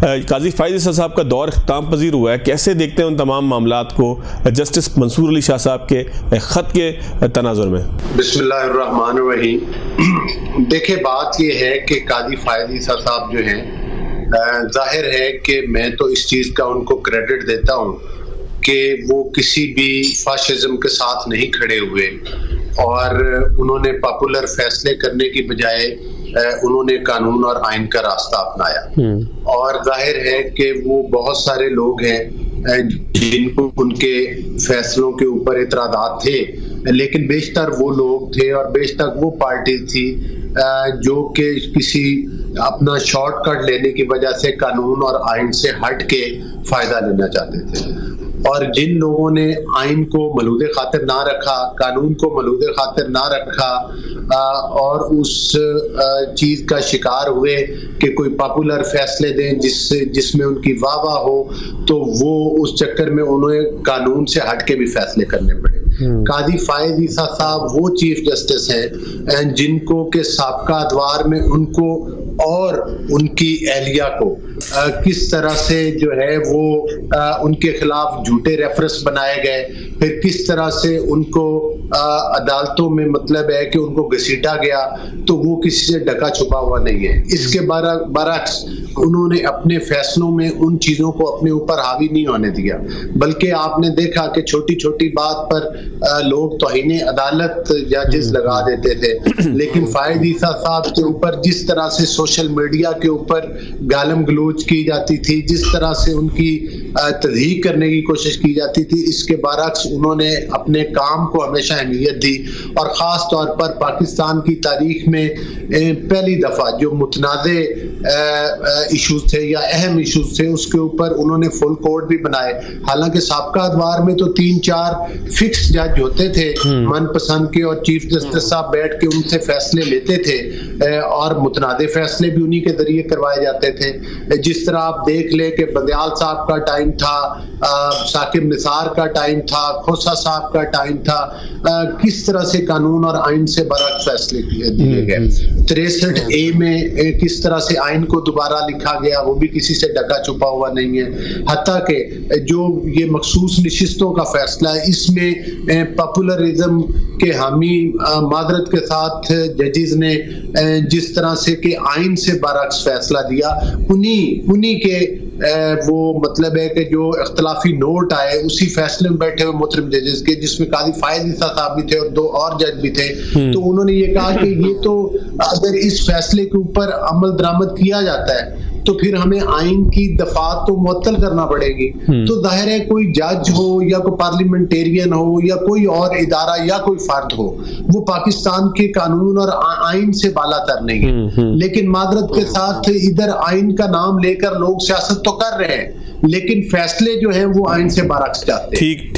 قاضی فائز عیسیٰ صاحب کا دور اختتام پذیر ہوا ہے، کیسے دیکھتے ہیں ان تمام معاملات کو جسٹس منصور علی شاہ صاحب کے خط کے تناظر میں؟ بسم اللہ الرحمن الرحیم۔ دیکھیں بات یہ ہے کہ قاضی فائز عیسیٰ صاحب جو ہیں، ظاہر ہے کہ میں تو اس چیز کا ان کو کریڈٹ دیتا ہوں کہ وہ کسی بھی فاشزم کے ساتھ نہیں کھڑے ہوئے اور انہوں نے پاپولر فیصلے کرنے کی بجائے انہوں نے قانون اور آئین کا راستہ اپنایا، اور ظاہر ہے کہ وہ بہت سارے لوگ ہیں جن کو ان کے فیصلوں کے اوپر اعتراضات تھے، لیکن بیشتر وہ لوگ تھے اور بیشتر وہ پارٹی تھی جو کہ کسی اپنا شارٹ کٹ لینے کی وجہ سے قانون اور آئین سے ہٹ کے فائدہ لینا چاہتے تھے، اور جن لوگوں نے آئین کو ملحوظ خاطر نہ رکھا، قانون کو ملحوظ خاطر نہ رکھا اور اس چیز کا شکار ہوئے کہ کوئی پاپولر فیصلے دیں جس میں ان کی واہ واہ ہو، تو وہ اس چکر میں انہیں قانون سے ہٹ کے بھی فیصلے کرنے پڑے۔ قاضی فائز عیسیٰ صاحب وہ چیف جسٹس ہیں جن کو کہ سابقہ ادوار میں ان کو اور ان کی اہلیہ کو کس طرح سے جو ہے وہ ان کے خلاف جھوٹے ریفرنس بنائے گئے، پھر کس طرح سے ان کو عدالتوں میں مطلب ہے کہ ان کو گھسیٹا گیا، تو وہ کسی سے ڈکا چھپا ہوا نہیں ہے۔ اس کے برعکس انہوں نے اپنے فیصلوں میں ان چیزوں کو اپنے اوپر حاوی نہیں ہونے دیا، بلکہ آپ نے دیکھا کہ چھوٹی چھوٹی بات پر لوگ توہین عدالت ججز لگا دیتے تھے، لیکن فائز عیسیٰ صاحب کے اوپر جس طرح سے سوشل میڈیا کے اوپر گالم گلوچ کی جاتی تھی، جس طرح سے ان کی تضحیق کرنے کی کوشش کی جاتی تھی، اس کے برعکس انہوں نے اپنے کام کو ہمیشہ اہمیت دی، اور خاص طور پر پاکستان کی تاریخ میں پہلی دفعہ جو متنازع ایشوز تھے یا اہم ایشوز تھے اس کے اوپر انہوں نے فل کورٹ بھی بنائے۔ حالانکہ سابقہ ادوار میں تو 3-4 فکس جج ہوتے تھے من پسند کے، اور چیف جسٹس صاحب بیٹھ کے ان سے فیصلے لیتے تھے اور متنازع فیصلے بھی انہی کے ذریعے کروائے جاتے تھے۔ جس طرح آپ دیکھ لیں کہ بندیال صاحب کا ٹائم تھا، ثاقب نثار کا ٹائم تھا، کھوسہ صاحب کا ٹائم تھا، کس طرح سے قانون اور آئین سے برعکس فیصلے دیے گئے۔ 63A میں کس طرح سے آئین کو دوبارہ لکھا گیا، وہ بھی کسی سے ڈکا چھپا ہوا نہیں ہے۔ حتیٰ کہ جو یہ مخصوص نشستوں کا فیصلہ ہے، اس میں پاپولرزم کے حامی معذرت کے ساتھ ججز نے جس طرح سے کہ آئین سے برعکس فیصلہ دیا، انہی کے وہ مطلب ہے کہ جو اختلافی نوٹ آئے اسی فیصلے میں بیٹھے ہوئے محترم ججز کے، جس میں قاضی فائز عیسیٰ صاحب بھی تھے اور 2 اور جج بھی تھے، تو انہوں نے یہ کہا کہ یہ تو اگر اس فیصلے کے اوپر عمل درآمد کیا جاتا ہے تو پھر ہمیں آئین کی دفعات تو معطل کرنا پڑے گی۔ تو ظاہر ہے کوئی جج ہو یا کوئی پارلیمنٹیرین ہو یا کوئی اور ادارہ یا کوئی فرد ہو، وہ پاکستان کے قانون اور آئین سے بالا تر نہیں ہے، لیکن معذرت کے ساتھ ادھر آئین کا نام لے کر لوگ سیاست تو کر رہے ہیں، لیکن فیصلے جو ہیں وہ آئین سے برعکس جاتے ہیں۔ ٹھیک